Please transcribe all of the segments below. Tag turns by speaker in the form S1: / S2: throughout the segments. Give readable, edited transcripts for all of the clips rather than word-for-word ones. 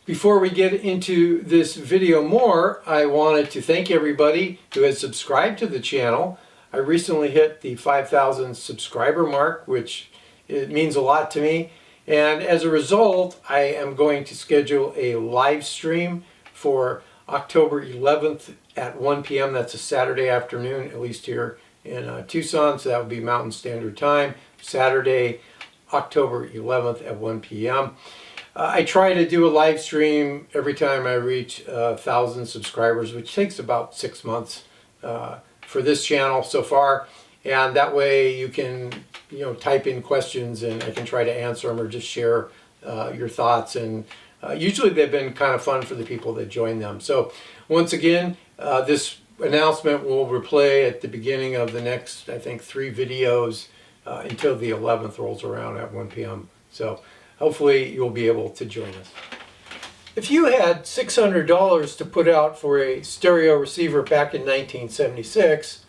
S1: Before we get into this video more, I wanted to thank everybody who has subscribed to the channel. I recently hit the 5,000 subscriber mark, which it means a lot to me. And as a result, I am going to schedule a live stream for October 11th at 1 p.m. That's a Saturday afternoon, at least here in Tucson. So that would be Mountain Standard Time, Saturday, October 11th at 1 p.m. I try to do a live stream every time I reach 1,000 subscribers, which takes about 6 months for this channel so far. And that way you can, type in questions and I can try to answer them or just share your thoughts. And usually they've been kind of fun for the people that join them. So once again, this announcement will replay at the beginning of the next, I think, 3 videos until the 11th rolls around at 1 p.m. So hopefully you'll be able to join us. If you had $600 to put out for a stereo receiver back in 1976,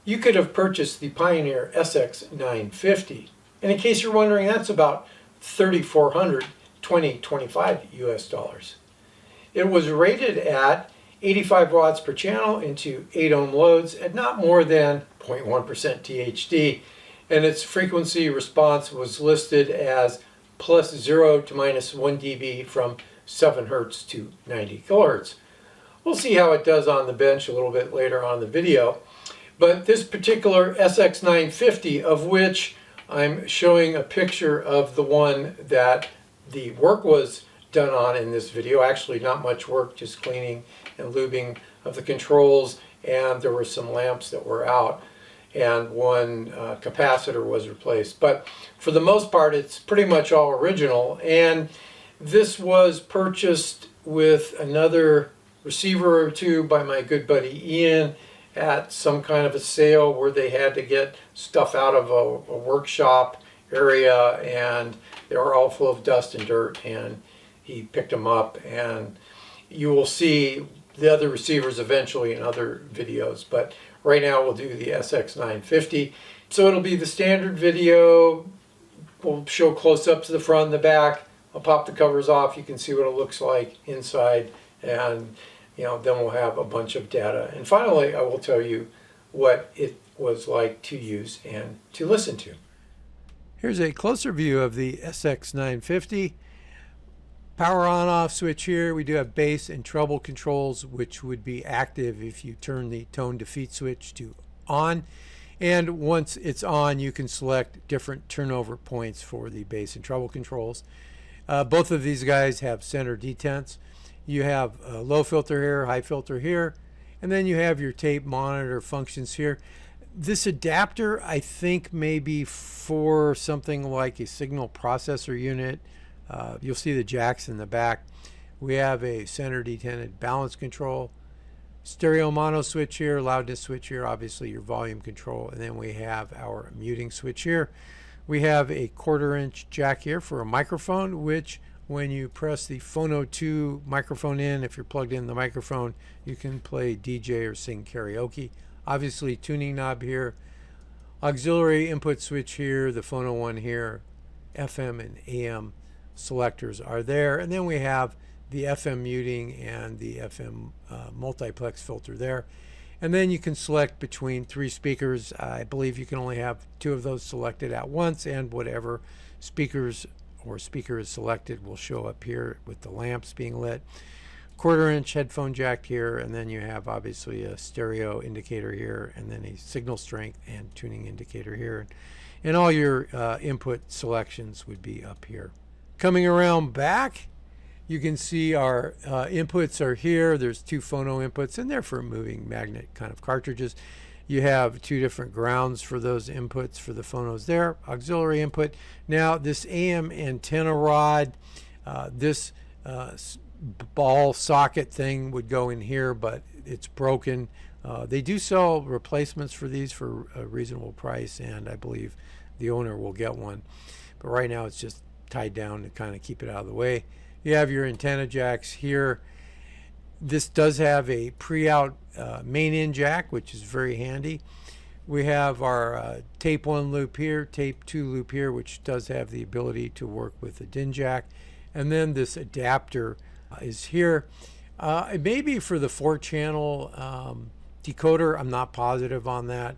S1: you could have purchased the Pioneer SX-950. And in case you're wondering, that's about $3,400, $25 US. It was rated at 85 watts per channel into 8 ohm loads at not more than 0.1% THD. And its frequency response was listed as +0 to -1 dB from 7 hertz to 90 kilohertz. We'll see how it does on the bench a little bit later on in the video. But this particular SX-950, of which I'm showing a picture of the one that the work was done on in this video, actually not much work, just cleaning and lubing of the controls, and there were some lamps that were out, and one capacitor was replaced. But for the most part, it's pretty much all original, and this was purchased with another receiver or two by my good buddy Ian at some kind of a sale where they had to get stuff out of a workshop area, and they were all full of dust and dirt, and he picked them up. And you will see the other receivers eventually in other videos, but right now we'll do the SX-950. So it'll be the standard video. We'll show close-ups of the front and the back. I'll pop the covers off. You can see what it looks like inside, and then we'll have a bunch of data. And finally, I will tell you what it was like to use and to listen to. Here's a closer view of the SX-950. Power on-off switch here. We do have bass and treble controls, which would be active if you turn the tone defeat switch to on. And once it's on, you can select different turnover points for the bass and treble controls. Both of these guys have center detents. You have a low filter here, high filter here, and then you have your tape monitor functions here. This adapter, I think, may be for something like a signal processor unit. You'll see the jacks in the back. We have a center detented balance control, stereo mono switch here, loudness switch here, obviously your volume control, and then we have our muting switch here. We have a 1/4 inch jack here for a microphone, which when you press the Phono 2 microphone in, if you're plugged in the microphone, you can play DJ or sing karaoke. Obviously tuning knob here, auxiliary input switch here, the Phono one here, FM and AM selectors are there, and then we have the FM muting and the FM multiplex filter there. And then you can select between 3 speakers. I believe you can only have 2 of those selected at once, and whatever speakers or speaker is selected will show up here with the lamps being lit. 1/4 inch headphone jack here, and then you have obviously a stereo indicator here, and then a signal strength and tuning indicator here. And all your input selections would be up here. Coming around back, you can see our inputs are here. There's 2 Phono inputs, and they're for moving magnet kind of cartridges. You have 2 different grounds for those inputs for the phonos there. Auxiliary input. Now this AM antenna rod, this ball socket thing would go in here, but it's broken. They do sell replacements for these for a reasonable price, and I believe the owner will get one. But right now it's just tied down to kind of keep it out of the way. You have your antenna jacks here. This does have a pre-out main in jack, which is very handy. We have our tape 1 loop here, tape 2 loop here, which does have the ability to work with the DIN jack. And then this adapter is here. It may be for the 4-channel decoder. I'm not positive on that.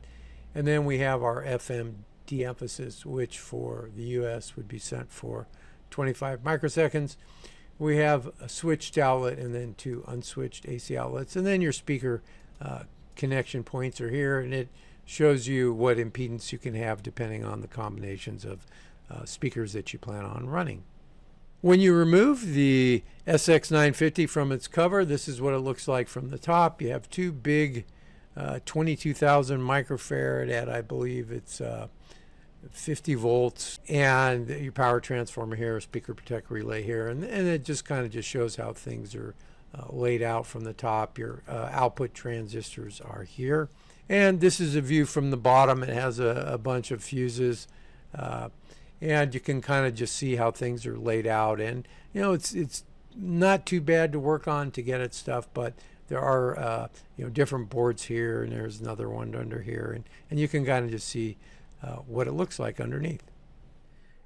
S1: And then we have our FM de-emphasis, which for the US would be sent for 25 microseconds. We have a switched outlet and then 2 unswitched AC outlets. And then your speaker connection points are here, and it shows you what impedance you can have depending on the combinations of speakers that you plan on running. When you remove the SX-950 from its cover, this is what it looks like from the top. You have 2 big 22,000 microfarad at, I believe it's 50 volts, and your power transformer here, speaker protect relay here, and it just kind of just shows how things are laid out from the top. Your output transistors are here, and this is a view from the bottom. It has a bunch of fuses, and you can kind of just see how things are laid out, and you know, it's not too bad to work on to get at stuff, but there are different boards here, and there's another one under here, and you can kind of just see what it looks like underneath.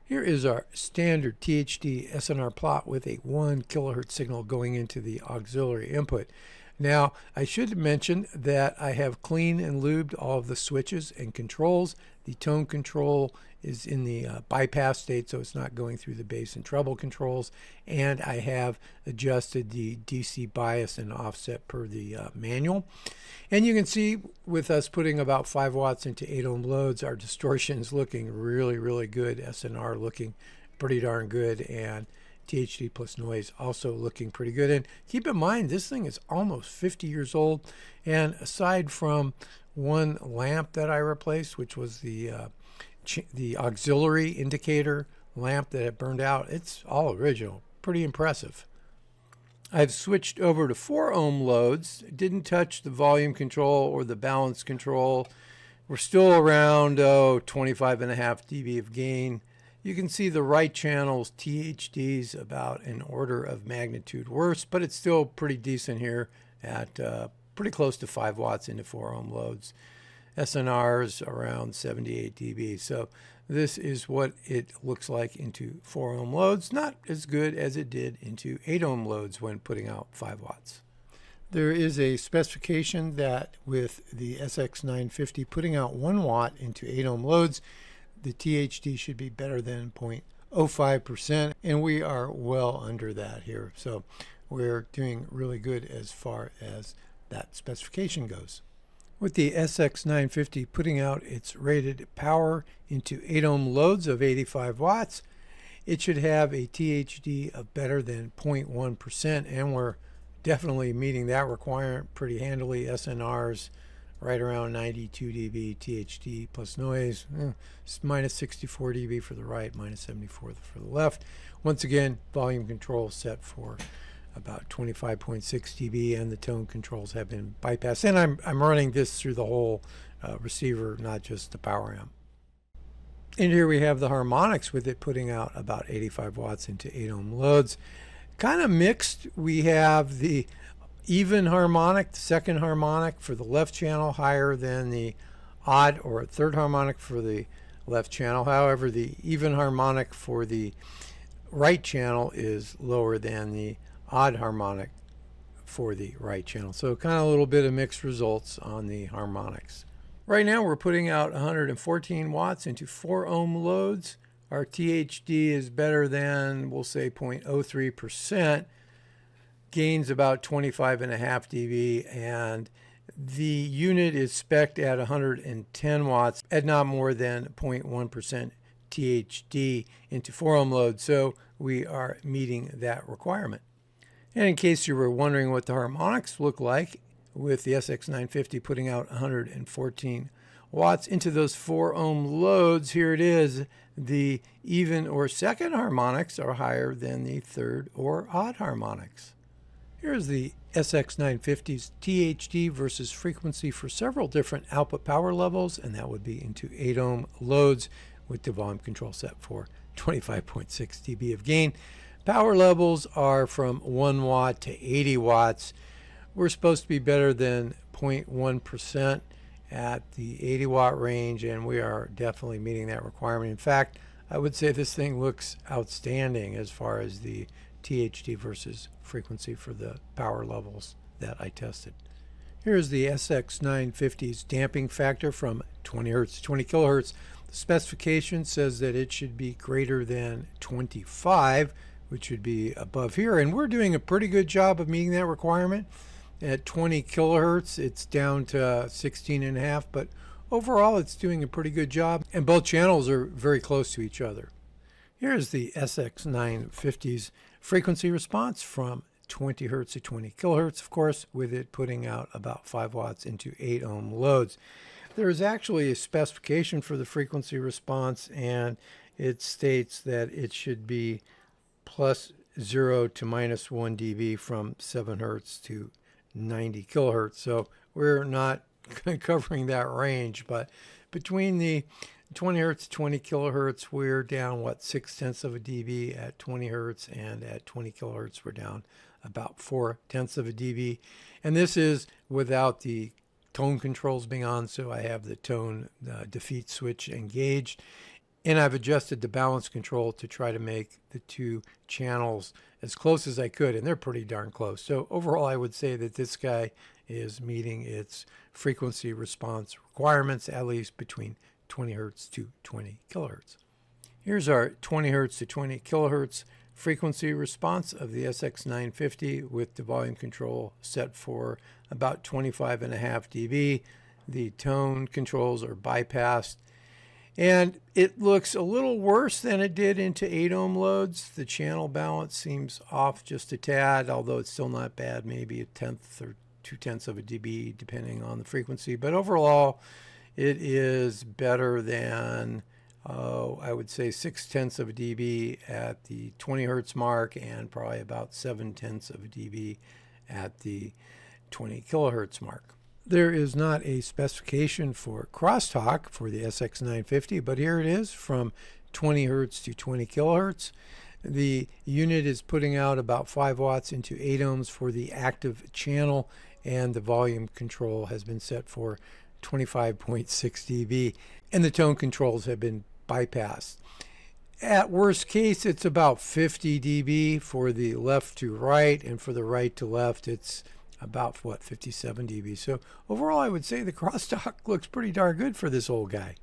S1: Here is our standard THD SNR plot with a 1 kilohertz signal going into the auxiliary input. Now, I should mention that I have clean and lubed all of the switches and controls. The tone control is in the bypass state, so it's not going through the bass and treble controls. And I have adjusted the DC bias and offset per the manual. And you can see with us putting about 5 watts into 8 ohm loads, our distortion is looking really, really good. SNR looking pretty darn good, and THD plus noise also looking pretty good. And keep in mind, this thing is almost 50 years old, and aside from one lamp that I replaced, which was the auxiliary indicator lamp that had burned out, it's all original. Pretty impressive. I've switched over to 4 ohm loads. Didn't touch the volume control or the balance control. We're still around 25.5 dB of gain. You can see the right channel's THD's about an order of magnitude worse, but it's still pretty decent here at pretty close to 5 watts into 4 ohm loads. SNR's around 78 dB. So this is what it looks like into 4 ohm loads. Not as good as it did into 8 ohm loads when putting out 5 watts. There is a specification that with the SX-950 putting out 1 watt into 8 ohm loads, the THD should be better than 0.05%, and we are well under that here. So we're doing really good as far as that specification goes. With the SX-950 putting out its rated power into 8 ohm loads of 85 watts, it should have a THD of better than 0.1%, and we're definitely meeting that requirement pretty handily. SNR's right around 92 dB THD plus noise, minus 64 dB for the right, minus 74 for the left. Once again, volume control set for about 25.6 dB, and the tone controls have been bypassed. And I'm running this through the whole receiver, not just the power amp. And here we have the harmonics with it putting out about 85 watts into 8 ohm loads. Kind of mixed. We have the even harmonic, the second harmonic for the left channel, higher than the odd or third harmonic for the left channel. However, the even harmonic for the right channel is lower than the odd harmonic for the right channel. So kind of a little bit of mixed results on the harmonics. Right now we're putting out 114 watts into 4 ohm loads. Our THD is better than, we'll say, 0.03%. Gains about 25.5 dB, and the unit is spec'd at 110 watts at not more than 0.1% THD into 4 ohm loads, so we are meeting that requirement. And in case you were wondering what the harmonics look like with the SX-950 putting out 114 watts into those 4 ohm loads, here it is. The even or second harmonics are higher than the third or odd harmonics. Here's the SX-950's THD versus frequency for several different output power levels, and that would be into 8 ohm loads with the volume control set for 25.6 dB of gain. Power levels are from 1 watt to 80 watts. We're supposed to be better than 0.1% at the 80 watt range, and we are definitely meeting that requirement. In fact, I would say this thing looks outstanding as far as the THD versus frequency for the power levels that I tested. Here's the SX-950's damping factor from 20 Hz to 20 kilohertz. The specification says that it should be greater than 25, which would be above here, and we're doing a pretty good job of meeting that requirement. At 20 kilohertz, it's down to 16.5, but overall it's doing a pretty good job, and both channels are very close to each other. Here's the SX-950's frequency response from 20 Hz to 20 kilohertz, of course, with it putting out about 5 watts into 8 ohm loads. There is actually a specification for the frequency response, and it states that it should be plus 0 to minus 1 dB from 7 Hz to 90 kilohertz. So we're not covering that range, but between the 20 Hz to 20 kilohertz, we're down, 0.6 of a dB at 20 Hz, and at 20 kilohertz, we're down about 0.4 of a dB. And this is without the tone controls being on, so I have the tone defeat switch engaged. And I've adjusted the balance control to try to make the two channels as close as I could, and they're pretty darn close. So overall, I would say that this guy is meeting its frequency response requirements, at least between 20 Hz to 20 kilohertz. Here's our 20 Hz to 20 kilohertz frequency response of the SX-950 with the volume control set for about 25.5 dB. The tone controls are bypassed, and it looks a little worse than it did into 8 ohm loads. The channel balance seems off just a tad, although it's still not bad, maybe 1/10 or 0.2 of a dB depending on the frequency. But overall, it is better than, I would say 0.6 of a dB at the 20 Hertz mark, and probably about 0.7 of a dB at the 20 kilohertz mark. There is not a specification for crosstalk for the SX-950, but here it is from 20 Hertz to 20 kilohertz. The unit is putting out about 5 watts into 8 ohms for the active channel, and the volume control has been set for 25.6 dB, and the tone controls have been bypassed. At worst case, it's about 50 dB for the left to right, and for the right to left, it's about 57 dB. So overall, I would say the crosstalk looks pretty darn good for this old guy.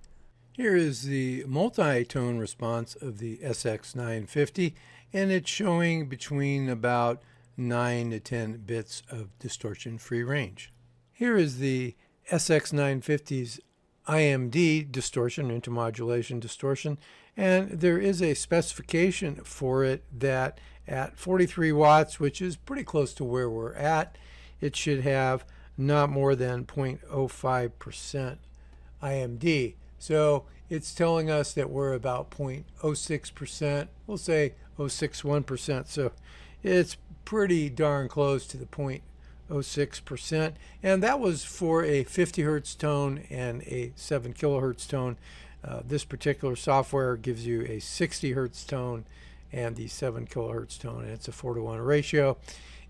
S1: Here is the multi-tone response of the SX-950, and it's showing between about 9 to 10 bits of distortion-free range. Here is the SX-950's IMD distortion, intermodulation distortion, and there is a specification for it that at 43 watts, which is pretty close to where we're at, it should have not more than 0.05% IMD. So it's telling us that we're about 0.06%, we'll say 0.061%. So it's pretty darn close to the 0.06%. And that was for a 50 Hertz tone and a 7 kilohertz tone. This particular software gives you a 60 Hertz tone and the 7 kilohertz tone, and it's a 4:1 ratio.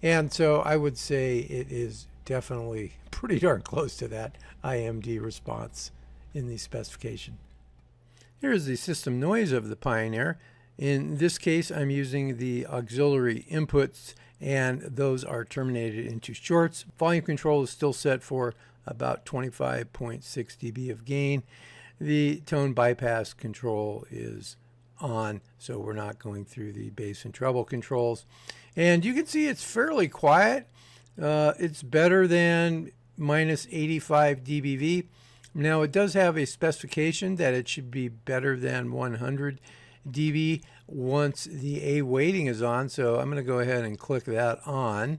S1: And so I would say it is definitely pretty darn close to that IMD response in the specification. Here's the system noise of the Pioneer. In this case, I'm using the auxiliary inputs, and those are terminated into shorts. Volume control is still set for about 25.6 dB of gain. The tone bypass control is on, so we're not going through the bass and treble controls. And you can see it's fairly quiet. It's better than minus 85 dBV. Now it does have a specification that it should be better than 100 dB once the A weighting is on, so I'm going to go ahead and click that on.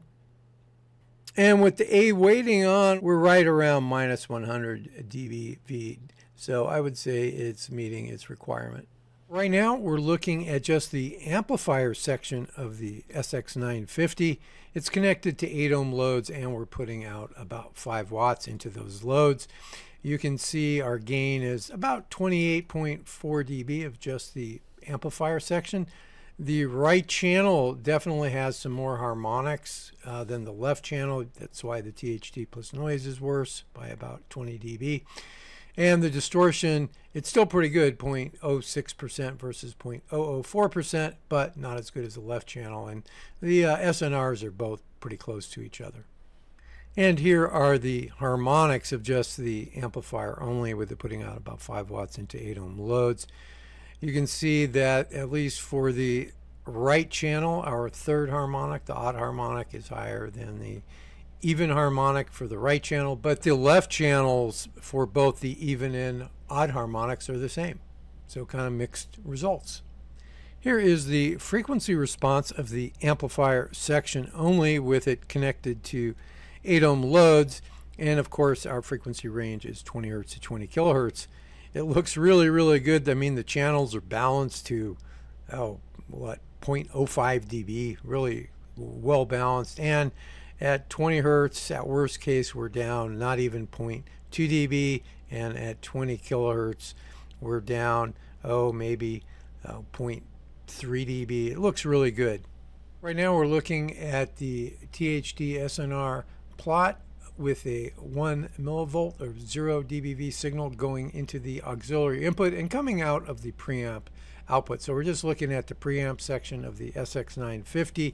S1: And with the A weighting on, we're right around minus 100 dBV, so I would say it's meeting its requirement. Right now, we're looking at just the amplifier section of the SX-950. It's connected to 8 ohm loads, and we're putting out about 5 watts into those loads. You can see our gain is about 28.4 dB of just the amplifier section. The right channel definitely has some more harmonics than the left channel. That's why the THD plus noise is worse by about 20 dB. And the distortion, it's still pretty good, 0.06% versus 0.004%, but not as good as the left channel. And the SNRs are both pretty close to each other. And here are the harmonics of just the amplifier only, with it putting out about 5 watts into 8 ohm loads. You can see that at least for the right channel, our third harmonic, the odd harmonic, is higher than the even harmonic for the right channel, but the left channels for both the even and odd harmonics are the same. So kind of mixed results. Here is the frequency response of the amplifier section only, with it connected to 8 ohm loads, and of course our frequency range is 20 hertz to 20 kilohertz. It looks really good. I mean, the channels are balanced to 0.05 dB, really well balanced, and at 20 hertz, at worst case, we're down not even 0.2 dB, and at 20 kilohertz we're down maybe 0.3 dB. It looks really good. Right now we're looking at the THD SNR plot with a 1 millivolt or 0 dBV signal going into the auxiliary input and coming out of the preamp output. So we're just looking at the preamp section of the SX-950.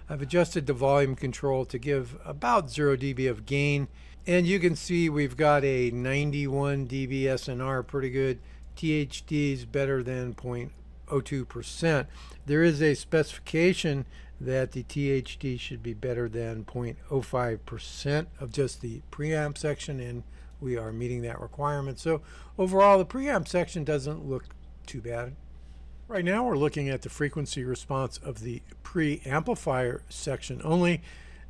S1: I've adjusted the volume control to give about 0 dB of gain, and you can see we've got a 91 dB SNR, pretty good. THD is better than 0.02%. There is a specification that the THD should be better than 0.05% of just the preamp section, and we are meeting that requirement. So overall, the preamp section doesn't look too bad. Right now we're looking at the frequency response of the preamplifier section only.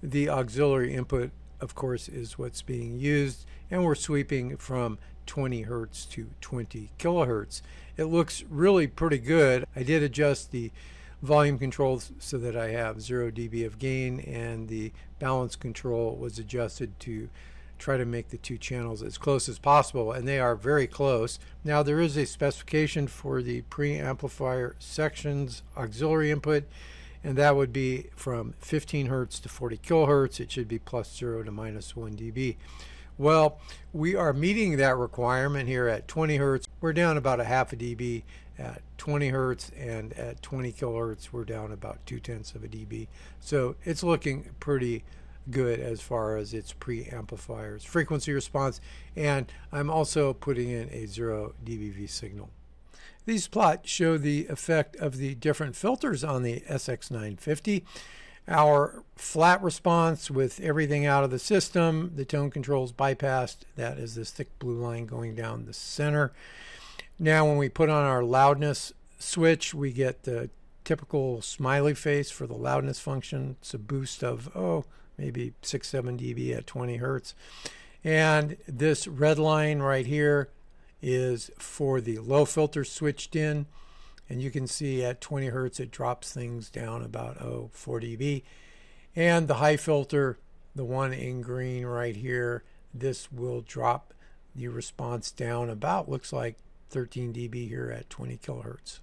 S1: The auxiliary input, of course, is what's being used, and we're sweeping from 20 hertz to 20 kilohertz. It looks really pretty good. I did adjust the volume controls so that I have 0 dB of gain, and the balance control was adjusted to try to make the two channels as close as possible, and they are very close. Now there is a specification for the preamplifier section's auxiliary input, and that would be from 15 hertz to 40 kilohertz. It should be plus 0 to minus 1 dB. Well, we are meeting that requirement here at 20 hertz. We're down about a half a dB at 20 hertz, and at 20 kilohertz we're down about 0.2 of a dB. So it's looking pretty good as far as its preamplifier's frequency response, and I'm also putting in a 0 dBV signal. These plots show the effect of the different filters on the SX-950. Our flat response with everything out of the system, the tone controls bypassed. That is this thick blue line going down the center. Now when we put on our loudness switch, we get the typical smiley face for the loudness function. It's a boost of maybe 6-7 dB at 20 hertz. And this red line right here is for the low filter switched in, and you can see at 20 hertz it drops things down about 4 dB. And the high filter, the one in green right here, this will drop the response down about, looks like 13 dB here at 20 kilohertz.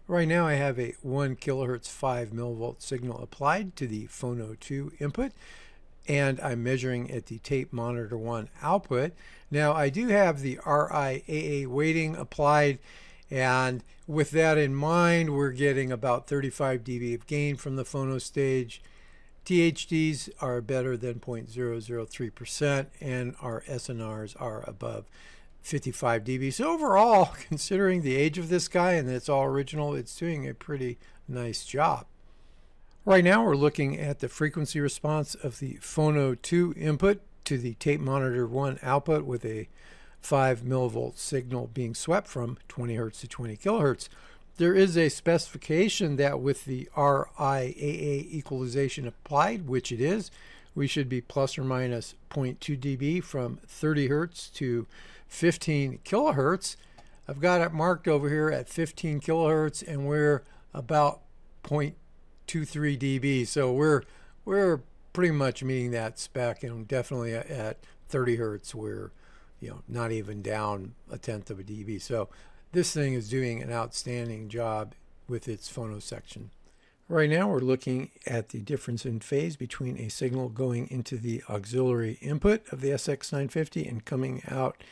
S1: Right now I have a 1 kilohertz 5 millivolt signal applied to the Phono 2 input, and I'm measuring at the tape monitor 1 output. Now I do have the RIAA weighting applied, and with that in mind we're getting about 35 dB of gain from the Phono stage. THDs are better than 0.003%, and our SNRs are above 55 dB. So overall, considering the age of this guy and that it's all original, it's doing a pretty nice job. Right now we're looking at the frequency response of the Phono 2 input to the tape monitor 1 output, with a 5 millivolt signal being swept from 20 hertz to 20 kilohertz. There is a specification that with the RIAA equalization applied, which it is, we should be plus or minus 0.2 dB from 30 hertz to 15 kilohertz. I've got it marked over here at 15 kilohertz, and we're about 0.23 dB. So we're pretty much meeting that spec, and definitely at 30 hertz we're not even down 1/10 of a dB. So this thing is doing an outstanding job with its Phono section. Right now we're looking at the difference in phase between a signal going into the auxiliary input of the SX-950 and coming out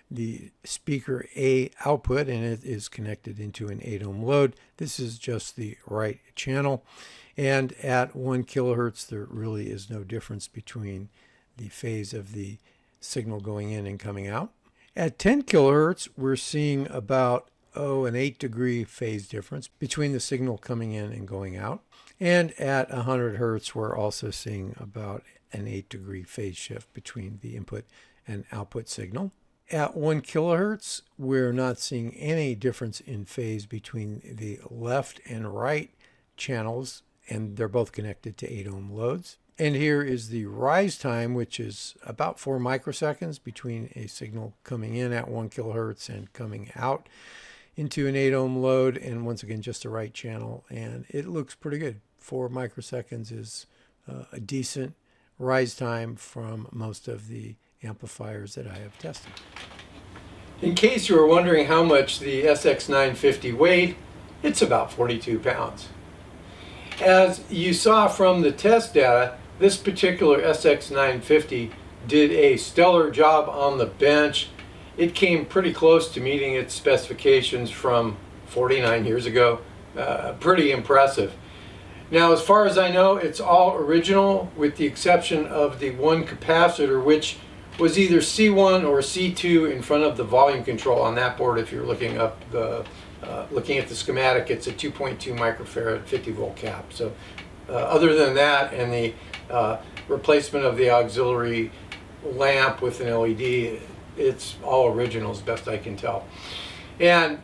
S1: the speaker A output, and it is connected into an 8 ohm load. This is just the right channel, and at 1 kilohertz there really is no difference between the phase of the signal going in and coming out. At 10 kilohertz we're seeing about an 8-degree phase difference between the signal coming in and going out. And at 100 hertz, we're also seeing about an 8-degree phase shift between the input and output signal. At 1 kilohertz, we're not seeing any difference in phase between the left and right channels, and they're both connected to 8 ohm loads. And here is the rise time, which is about 4 microseconds between a signal coming in at 1 kilohertz and coming out into an 8 ohm load, and once again just the right channel, and it looks pretty good. 4 microseconds is a decent rise time from most of the amplifiers that I have tested. In case you were wondering how much the SX-950 weighed, it's about 42 pounds. As you saw from the test data, this particular SX-950 did a stellar job on the bench. It came pretty close to meeting its specifications from 49 years ago. Pretty impressive. Now, as far as I know, it's all original with the exception of the one capacitor, which was either C1 or C2 in front of the volume control on that board. If you're looking up looking at the schematic, it's a 2.2 microfarad 50 volt cap. So other than that and the replacement of the auxiliary lamp with an LED, it's all original as best I can tell. And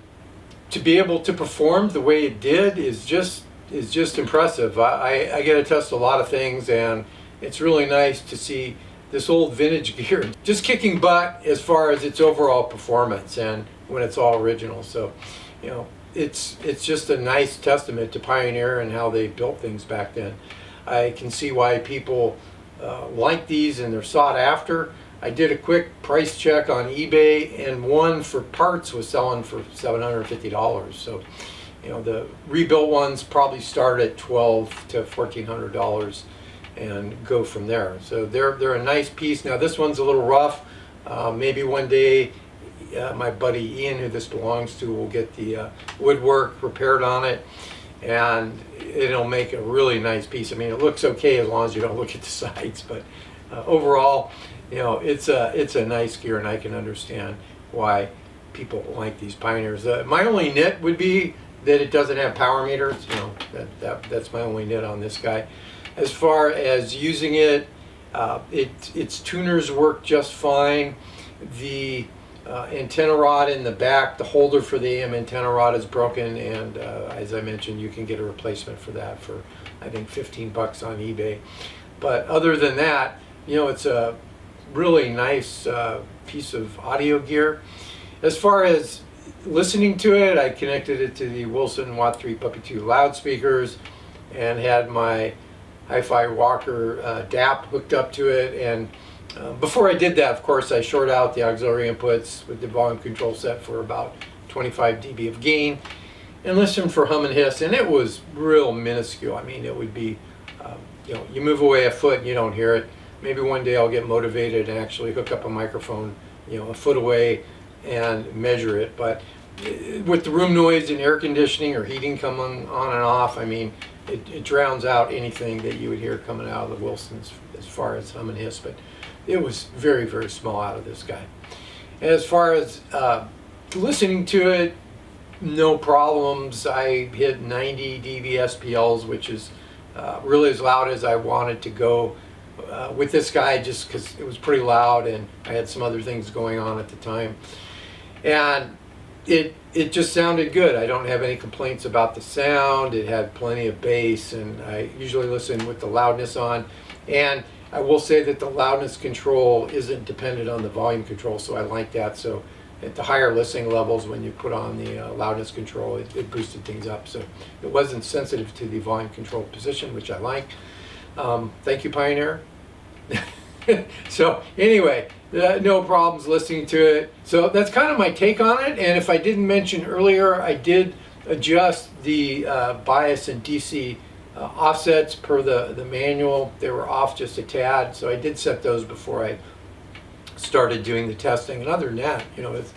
S1: to be able to perform the way it did is just impressive. I get to test a lot of things, and it's really nice to see this old vintage gear just kicking butt as far as its overall performance and when it's all original. So, you know, it's just a nice testament to Pioneer and how they built things back then. I can see why people like these and they're sought after. I did a quick price check on eBay, and one for parts was selling for $750. So, you know, the rebuilt ones probably start at $1,200 to $1,400 and go from there. So they're a nice piece. Now this one's a little rough. Maybe one day my buddy Ian, who this belongs to, will get the woodwork repaired on it, and it'll make a really nice piece. I mean, it looks okay as long as you don't look at the sides, but overall, you know, it's a nice gear, and I can understand why people like these Pioneers. My only nit would be that it doesn't have power meters. You know, that's my only nit on this guy. As far as using it, its tuners work just fine. The antenna rod in the back, the holder for the AM antenna rod is broken, and as I mentioned, you can get a replacement for that for, I think, 15 bucks on eBay. But other than that, you know, it's a really nice piece of audio gear. As far as listening to it, I connected it to the Wilson Watt 3 Puppy 2 loudspeakers and had my Hi-Fi Walker DAP hooked up to it. And before I did that, of course, I short out the auxiliary inputs with the volume control set for about 25 dB of gain and listened for hum and hiss, and it was real minuscule. I mean, it would be, you know, you move away a foot and you don't hear it. Maybe one day I'll get motivated and actually hook up a microphone, you know, a foot away and measure it. But with the room noise and air conditioning or heating coming on and off, I mean, it drowns out anything that you would hear coming out of the Wilsons as far as hum and hiss. But it was very, very small out of this guy. As far as listening to it, no problems. I hit 90 dB SPLs, which is really as loud as I wanted to go with this guy, just because it was pretty loud and I had some other things going on at the time. And it just sounded good. I don't have any complaints about the sound. It had plenty of bass, and I usually listen with the loudness on. And I will say that the loudness control isn't dependent on the volume control, so I like that. So at the higher listening levels, when you put on the loudness control, it boosted things up. So it wasn't sensitive to the volume control position, which I like. Thank you, Pioneer. So anyway, no problems listening to it. So that's kind of my take on it. And if I didn't mention earlier, I did adjust the bias and DC offsets per the manual, they were off just a tad, so I did set those before I started doing the testing. And other than that, you know, it's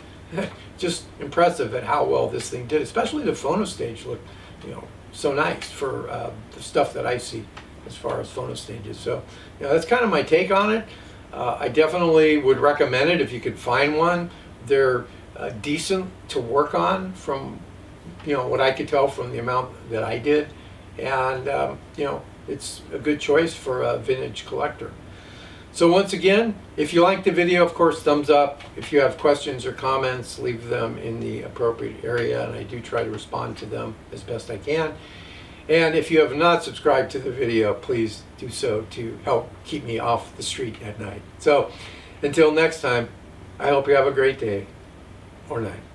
S1: just impressive at how well this thing did, especially the phono stage looked, you know, so nice for the stuff that I see as far as phono stages. So, you know, that's kind of my take on it. I definitely would recommend it if you could find one. They're decent to work on from, you know, what I could tell from the amount that I did. And, you know, it's a good choice for a vintage collector. So once again, if you like the video, of course, thumbs up. If you have questions or comments, leave them in the appropriate area, and I do try to respond to them as best I can. And if you have not subscribed to the video, please do so to help keep me off the street at night. So until next time, I hope you have a great day or night.